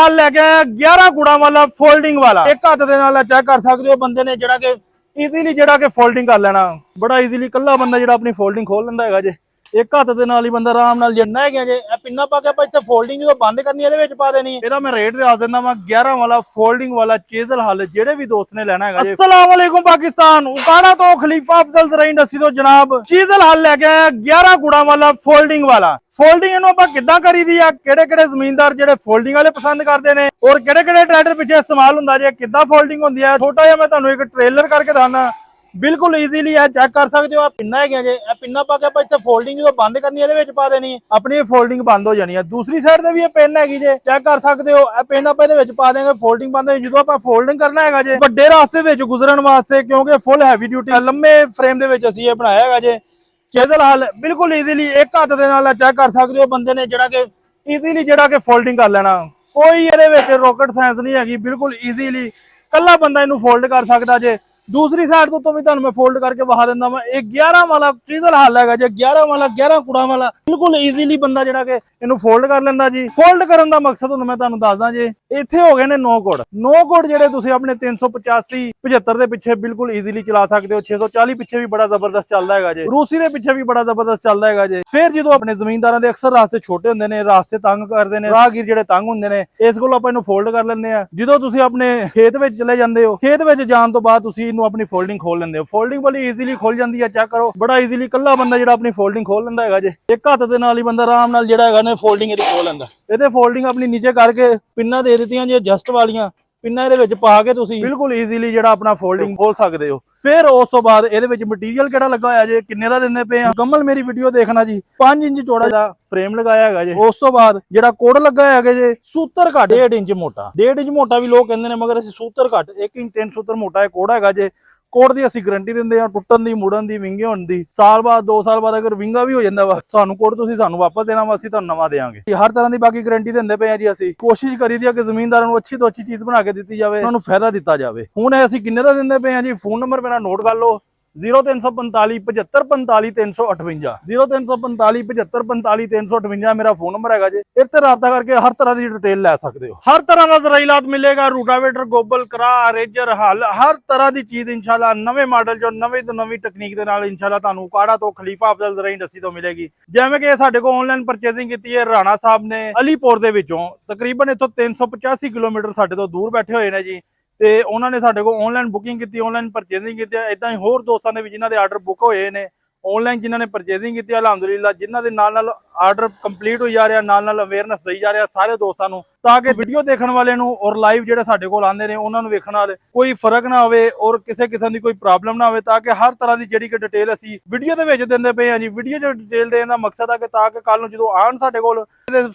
हाल लैके आया 11 गुड़ा वाला फोल्डिंग वाला। एक हाथ दे नाल चेक कर सकते हो बंदे ने जिहड़ा कि ईजीली जिहड़ा कि फोल्डिंग कर लेना बड़ा ईजीली कल्ला बंदा जिहड़ा अपनी फोल्डिंग खोल लैंदा हैगा जे। एक हाथ दे नाल ही बंदा आराम नाल जिन्ना है जे पिन्ना पा के ਆਪਾਂ ਇੱਥੇ फोल्डिंग जो बंद करनी है ਵਿੱਚ ਪਾ देनी ਇਹਦਾ मैं रेट दस दिंदा वा 11 वाला फोल्डिंग वाला चीजल हल ਜਿਹੜੇ ਵੀ ਦੋਸਤ ਨੇ ਲੈਣਾ ਹੈਗਾ ਜੀ। अस्सलाम वालेकुम पाकिस्तान उकाड़ा तो खलीफा अफजल ज़राई नसी तो जनाब चीजल हल लेके आया 11 गुड़ा वाला फोल्डिंग वाला। फोल्डिंग ਇਹਨੂੰ ਆਪਾਂ ਕਿੱਦਾਂ ਕਰੀਦੀ ਆ ਕਿਹੜੇ ਜ਼ਮੀਨਦਾਰ ਜਿਹੜੇ फोल्डिंग ਵਾਲੇ ਪਸੰਦ ਕਰਦੇ ਨੇ ਔਰ ਕਿਹੜੇ ਟਰੈਕਟਰ ਪਿੱਛੇ ਇਸਤੇਮਾਲ ਹੁੰਦਾ ਜੇ ਕਿੱਦਾਂ फोल्डिंग ਹੁੰਦੀ ਹੈ ਛੋਟਾ ਜਿਹਾ ਮੈਂ ਤੁਹਾਨੂੰ ਇੱਕ ट्रेलर करके ਦੱਸਣਾ बिल्कुल ईजीली है चेक कर सकते हो। पिन्ना है जे पिन्ना पा के ਆਪਾਂ ਇੱਥੇ फोल्डिंग जो बंद करनी है ਵਿੱਚ ਪਾ ਦੇਣੀ अपनी फोल्डिंग बंद हो जानी है। दूसरी साइड ਤੇ ਵੀ ਇਹ ਪਿੰਨ ਹੈਗੀ ਜੇ ਚੈੱਕ ਕਰ ਸਕਦੇ ਹੋ ਇਹ ਪਿੰਨ ਆਪਾਂ ਇਹਦੇ ਵਿੱਚ ਪਾ ਦੇਂਗੇ फोल्डिंग बंद ਹੋ ਜਦੋਂ ਆਪਾਂ फोल्डिंग ਕਰਨਾ ਹੈਗਾ ਜੇ ਵੱਡੇ ਰਾਸਤੇ ਵਿੱਚ ਗੁਜ਼ਰਨ ਵਾਸਤੇ ਕਿਉਂਕਿ ਫੁੱਲ ਹੈਵੀ ਡਿਊਟੀ ਲੰਮੇ ਫਰੇਮ ਦੇ ਵਿੱਚ ਅਸੀਂ ਇਹ ਬਣਾਇਆ ਹੈਗਾ ਜੇ ਚੇਜ਼ਲ ਹਲ ਬਿਲਕੁਲ ਈਜ਼ੀਲੀ ਇੱਕ ਹੱਥ ਦੇ ਨਾਲ ਚੈੱਕ ਕਰ ਸਕਦੇ ਹੋ ਬੰਦੇ ਨੇ ਜਿਹੜਾ ਕਿ ਈਜ਼ੀਲੀ ਜਿਹੜਾ ਕਿ फोल्डिंग ਕਰ ਲੈਣਾ ਕੋਈ ਇਹਦੇ ਵਿੱਚ ਰॉकेट ਸਾਇੰਸ नहीं हैगी बिल्कुल ईजीली ਕੱਲਾ ਬੰਦਾ ਇਹਨੂੰ फोल्ड कर सकता जे। दूसरी साइड तो भी मैं फोल्ड करके बहा देना वा 11 वाला चीजल हल है जे 11 वाला 11 कुड़ा वाला बिल्कुल ईजीली बंदा जिहड़ा कि इहनू फोल्ड कर लेंदा जी। फोल्ड करन दा मकसद हुण मैं तुहानू दसदा जे इत्थे हो गए ने 9 कोड जिहड़े तुसीं अपने 385 75 दे पिछे बिल्कुल ईजीली चला सकते हो। 640 पिछे भी बड़ा जबरदस्त चलदा हैगा जे रूसी दे पिछे भी बड़ा जबरदस्त चलदा हैगा जे। फिर जो अपने जमीनदारां दे अक्सर रास्ते छोटे हुंदे ने रास्ते तंग करदे ने राहगीर जिहड़े तंग हुंदे ने इस कोल आपां इहनू फोल्ड कर लैंदे आ जदों तुसीं अपने खेत विच चले जांदे हो खेत विच जाण तो बाद तुसीं इहनू अपनी फोल्डिंग खोल ਲੈਂਦੇ ਹੋ। फोल्डिंग बड़ी ईजीली खोल ਜਾਂਦੀ ਹੈ ਚੈੱਕ ਕਰੋ ਬੜਾ ਈਜ਼ੀਲੀ ਕੱਲਾ ਬੰਦਾ ਜਿਹੜਾ ਆਪਣੀ फोल्डिंग खोल ਲੈਂਦਾ ਹੈਗਾ ਜੇ ਇੱਕ ਹੱਥ ਦੇ ਨਾਲ ਹੀ ਬੰਦਾ ਆਰਾਮ ਨਾਲ ਜਿਹੜਾ ਹੈਗਾ ਨੇ फोल्डिंग ਇਹਦੀ ਖੋਲ ਲੈਂਦਾ। ਇਹਦੇ फोल्डिंग ਆਪਣੀ ਨੀਚੇ ਕਰਕੇ ਪਿੰਨਾਂ ਦੇ ਦਿੱਤੀਆਂ ਜੇ ਐਡਜਸਟ ਵਾਲੀਆਂ ਪਿੰਨਾਂ ਇਹਦੇ ਵਿੱਚ ਪਾ ਕੇ ਤੁਸੀਂ ਬਿਲਕੁਲ ਈਜ਼ੀਲੀ ਜਿਹੜਾ ਆਪਣਾ फोल्डिंग ਖੋਲ ਸਕਦੇ ਹੋ। ਫਿਰ ਉਸ ਤੋਂ ਬਾਅਦ ਇਹਦੇ ਵਿੱਚ ਮਟੀਰੀਅਲ ਕਿਹੜਾ ਲੱਗਾ ਹੋਇਆ ਜੇ ਕਿੰਨੇ ਦਾ ਦਿੰਦੇ ਪਏ ਆ ਮੁਕੰਮਲ ਮੇਰੀ ਵੀਡੀਓ ਦੇਖਣਾ ਜੀ। 5 ਇੰਚ ਚੌੜਾ ਦਾ ਫਰੇਮ ਲਗਾਇਆ ਹੈਗਾ ਜੇ। ਉਸ ਤੋਂ ਬਾਅਦ ਜਿਹੜਾ ਕੋਡ ਲੱਗਾ ਹੈਗਾ ਜੇ ਸੂਤਰ ਘੱਟ 1.5 ਇੰਚ ਮੋਟਾ 1.5 ਇੰਚ ਮੋਟਾ ਵੀ ਲੋਕ ਕਹਿੰਦੇ ਨੇ ਮਗਰ ਅਸੀਂ ਸੂਤਰ ਘੱਟ 1 ਇੰਚ 3 ਸੂਤਰ ਮੋਟਾ ਇਹ ਕੋਡ ਹੈਗਾ ਜੇ। ਕੋਡ ਦੀ ਅਸੀਂ ਗਾਰੰਟੀ ਦਿੰਦੇ ਆ ਟੁੱਟਣ ਦੀ ਮੁੜਨ ਦੀ ਵਿੰਗੇ ਹੋਣ ਦੀ ਸਾਲ ਬਾਅਦ 2 ਸਾਲ ਬਾਅਦ ਅਗਰ ਵਿੰਗਾ ਵੀ ਹੋ ਜਾਂਦਾ ਵਾ ਸਾਨੂੰ ਕੋਡ ਤੁਸੀਂ ਸਾਨੂੰ ਵਾਪਸ ਦੇਣਾ ਵਾ ਅਸੀਂ ਤੁਹਾਨੂੰ ਨਵਾਂ ਦੇਵਾਂਗੇ। ਹਰ ਤਰ੍ਹਾਂ ਦੀ ਬਾਕੀ ਗਾਰੰਟੀ ਦਿੰਦੇ ਪਏ ਆ ਜੀ। ਅਸੀਂ ਕੋਸ਼ਿਸ਼ ਕਰੀਦੀ ਆ ਕਿ ਜ਼ਮੀਨਦਾਰਾਂ ਨੂੰ ਅੱਛੀ ਤੋਂ ਅੱਛੀ ਚੀਜ਼ ਬਣਾ ਕੇ ਦਿੱਤੀ ਜਾਵੇ ਉਹਨਾਂ ਨੂੰ ਫਾਇਦਾ ਦਿੱਤਾ ਜਾਵੇ। ਹੁਣ ਅਸੀਂ ਕਿੰਨੇ ਦਾ ਦਿੰਦੇ ਪਏ ਆ ਜੀ ਫੋਨ ਨੰਬਰ ਮੇਰਾ ਨੋਟ ਕਰ ਲਓ 0345 75 45 358 0345 75 45 358 ਮੇਰਾ ਫੋਨ ਨੰਬਰ ਹੈਗਾ ਜੇ। ਇਸ ਤੇ ਰਾਬਤਾ ਕਰਕੇ ਹਰ ਤਰ੍ਹਾਂ ਦੀ ਡਿਟੇਲ ਲੈ ਸਕਦੇ ਹੋ। ਹਰ ਤਰ੍ਹਾਂ ਦਾ ਜ਼ਰਾਈਲਾਤ ਮਿਲੇਗਾ ਰੂਟਾਵੇਟਰ ਗੋਬਲ ਕਰਾ ਰੇਜਰ ਹਲ ਹਰ ਤਰ੍ਹਾਂ ਦੀ ਚੀਜ਼ ਇਨਸ਼ਾਅੱਲਾ ਨਵੇਂ ਮਾਡਲ ਜੋ ਨਵੀਂ ਤੋਂ ਨਵੀਂ ਟੈਕਨੀਕ ਦੇ ਨਾਲ ਇਨਸ਼ਾਅੱਲਾ ਤੁਹਾਨੂੰ ਉਕਾੜਾ ਤੋਂ ਖਲੀਫਾ ਅਫਜ਼ਲ ज़राई नसी ਤੋਂ ਮਿਲੇਗੀ। ਜਿਵੇਂ ਕਿ ਸਾਡੇ ਕੋਲ ਆਨਲਾਈਨ ਪਰਚੇਸਿੰਗ ਕੀਤੀ ਹੈ ਰਾਣਾ ਸਾਹਿਬ ਨੇ ਅਲੀਪੁਰ ਦੇ ਵਿੱਚੋਂ ਤਕਰੀਬਨ ਇੱਥੋਂ 385 ਕਿਲੋਮੀਟਰ ਸਾਡੇ ਤੋਂ ਦੂਰ ਬੈਠੇ ਹੋਏ ਨੇ ਜੀ ਤੇ ਉਹਨਾਂ ਨੇ ਸਾਡੇ ਕੋਲ ਆਨਲਾਈਨ ਬੁਕਿੰਗ ਕੀਤੀ ਆਨਲਾਈਨ ਪਰਚੇਸਿੰਗ ਕੀਤੀ ਇਦਾਂ ਹੀ ਹੋਰ ਦੋਸਤਾਂ ਦੇ ਵੀ ਜਿਨ੍ਹਾਂ ਦੇ ਆਰਡਰ ਬੁੱਕ ਹੋਏ ਨੇ ਆਨਲਾਈਨ ਜਿਨ੍ਹਾਂ ਨੇ ਪਰਚੇਸਿੰਗ ਕੀਤੀ ਅਲਹਮਦੁਲਿਲਾ ਜਿਨ੍ਹਾਂ ਦੇ ਨਾਲ ਆਰਡਰ ਕੰਪਲੀਟ ਹੋਈ ਜਾ ਰਿਹਾ ਨਾਲ ਅਵੇਅਰਨੈਸ ਦਈ ਜਾ ਰਿਹਾ ਸਾਰੇ ਦੋਸਤਾਂ ਨੂੰ ਤਾਂ ਕਿ ਵੀਡੀਓ ਦੇਖਣ ਵਾਲੇ ਨੂੰ ਔਰ ਲਾਈਵ ਜਿਹੜੇ ਸਾਡੇ ਕੋਲ ਆਉਂਦੇ ਨੇ ਉਹਨਾਂ ਨੂੰ ਵੇਖਣ ਵਾਲੇ ਕੋਈ ਫਰਕ ਨਾ ਹੋਵੇ ਔਰ ਕਿਸੇ ਕਿਸਮ ਦੀ ਕੋਈ ਪ੍ਰੋਬਲਮ ਨਾ ਹੋਵੇ ਤਾਂ ਕਿ ਹਰ ਤਰ੍ਹਾਂ ਦੀ ਜਿਹੜੀ ਕਿ ਡਿਟੇਲ ਅਸੀਂ ਵੀਡੀਓ ਦੇ ਵਿੱਚ ਦਿੰਦੇ ਪਏ ਹਾਂ ਜੀ। ਵੀਡੀਓ ਚ ਡਿਟੇਲ ਦੇਣ ਦਾ ਮਕਸਦ ਹੈ ਕਿ ਤਾਂ ਕਿ ਕੱਲ ਨੂੰ ਜਦੋਂ ਆਉਣ ਸਾਡੇ ਕੋਲ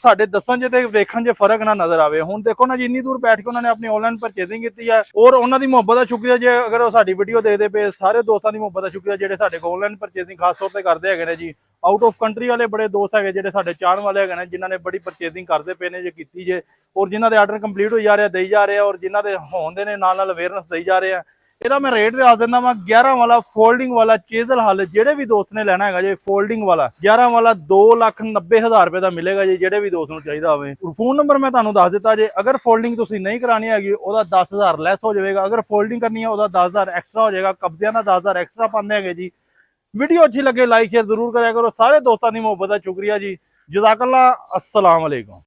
ਸਾਡੇ ਦੱਸਣ ਜੇ ਤੇ ਵੇਖਣ ਜੇ ਫਰਕ ਨਾ ਨਜ਼ਰ ਆਵੇ। ਹੁਣ ਦੇਖੋ ਨਾ ਜੀ ਇੰਨੀ ਦੂਰ ਬੈਠ ਕੇ ਉਹਨਾਂ ਨੇ ਆਪਣੀ ਆਨਲਾਈਨ ਪਰਚੇਸਿੰਗ ਕੀਤੀ ਹੈ ਔਰ ਉਹਨਾਂ ਦੀ ਮੁਹੱਬਤ ਦਾ ਸ਼ੁਕਰੀਆ ਜੇ ਅਗਰ ਉਹ ਸਾਡੀ ਵੀਡੀਓ ਦੇਖਦੇ ਪਏ ਸਾਰੇ ਦੋਸਤਾਂ ਦੀ ਮੁਹੱਬਤ ਦਾ ਸ਼ੁਕਰੀਆ ਜਿਹੜੇ ਸਾਡੇ ਕੋਲ ਆਨਲਾਈਨ ਪਰਚੇਸਿੰਗ ਖਾਸ ਤੌਰ ਤੇ ਕਰਦੇ ਹੈਗੇ ਨੇ ਜੀ। ਆਊਟ ਆਫ ਕੰਟਰੀ ਵਾਲੇ ਬੜੇ ਦੋਸਤ ਹੈਗੇ ਜਿਹੜੇ ਸਾਡੇ ਚਾਹਣ ਵਾਲੇ ਹੈਗੇ ਨੇ ਜਿਨ੍ਹਾਂ ਨੇ ਬੜੀ ਪਰਚੇਸਿੰਗ ਕਰਦੇ ਪਏ ਨੇ ਜੇ ਕੀਤੀ ਜੇ ਔਰ ਜਿਨ੍ਹਾਂ ਦੇ ਆਰਡਰ ਕੰਪਲੀਟ ਹੋ ਜਾ ਰਿਹਾ ਦੇਈ ਜਾ ਰਹੇ ਔਰ ਜਿਨ੍ਹਾਂ ਦੇ ਹੋਣ ਦੇ ਨੇ ਨਾਲ ਅਵੇਅਰਨੈਸ ਦੇਈ ਜਾ ਰਹੇ ਆ। ਇਹਦਾ ਮੈਂ ਰੇਟ ਦੱਸ ਦਿੰਦਾ ਵਾ 11 ਵਾਲਾ फोल्डिंग वाला चीजल हल ਜਿਹੜੇ ਵੀ ਦੋਸਤ ਨੇ ਲੈਣਾ ਹੈਗਾ ਜੇ फोल्डिंग वाला 11 ਵਾਲਾ 2,90,000 ਰੁਪਏ ਦਾ ਮਿਲੇਗਾ ਜੀ ਜਿਹੜੇ ਵੀ ਦੋਸਤ ਨੂੰ ਚਾਹੀਦਾ ਹੋਵੇ। ਫੋਨ ਨੰਬਰ ਮੈਂ ਤੁਹਾਨੂੰ ਦੱਸ ਦਿੱਤਾ ਜੇ ਅਗਰ फोल्डिंग ਤੁਸੀਂ ਨਹੀਂ ਕਰਾਣੀ ਹੈਗੀ ਉਹਦਾ 10,000 ਲੈਸ ਹੋ ਜਾਵੇਗਾ ਅਗਰ फोल्डिंग ਕਰਨੀ ਹੈ ਉਹਦਾ 10,000 ਐਕਸਟਰਾ ਹੋ ਜਾਏਗਾ ਕਬਜ਼ਿਆਂ ਦਾ 10,000 ਐਕਸਟਰਾ ਪਾਉਂਦੇ ਹੈਗੇ ਜੀ। वीडियो अच्छी लगे लाइक शेयर जरूर करा करो सारे दोस्तों की मोहब्बत का शुक्रिया जी। जज़ाकल्लाह अस्सलाम वालेकुम।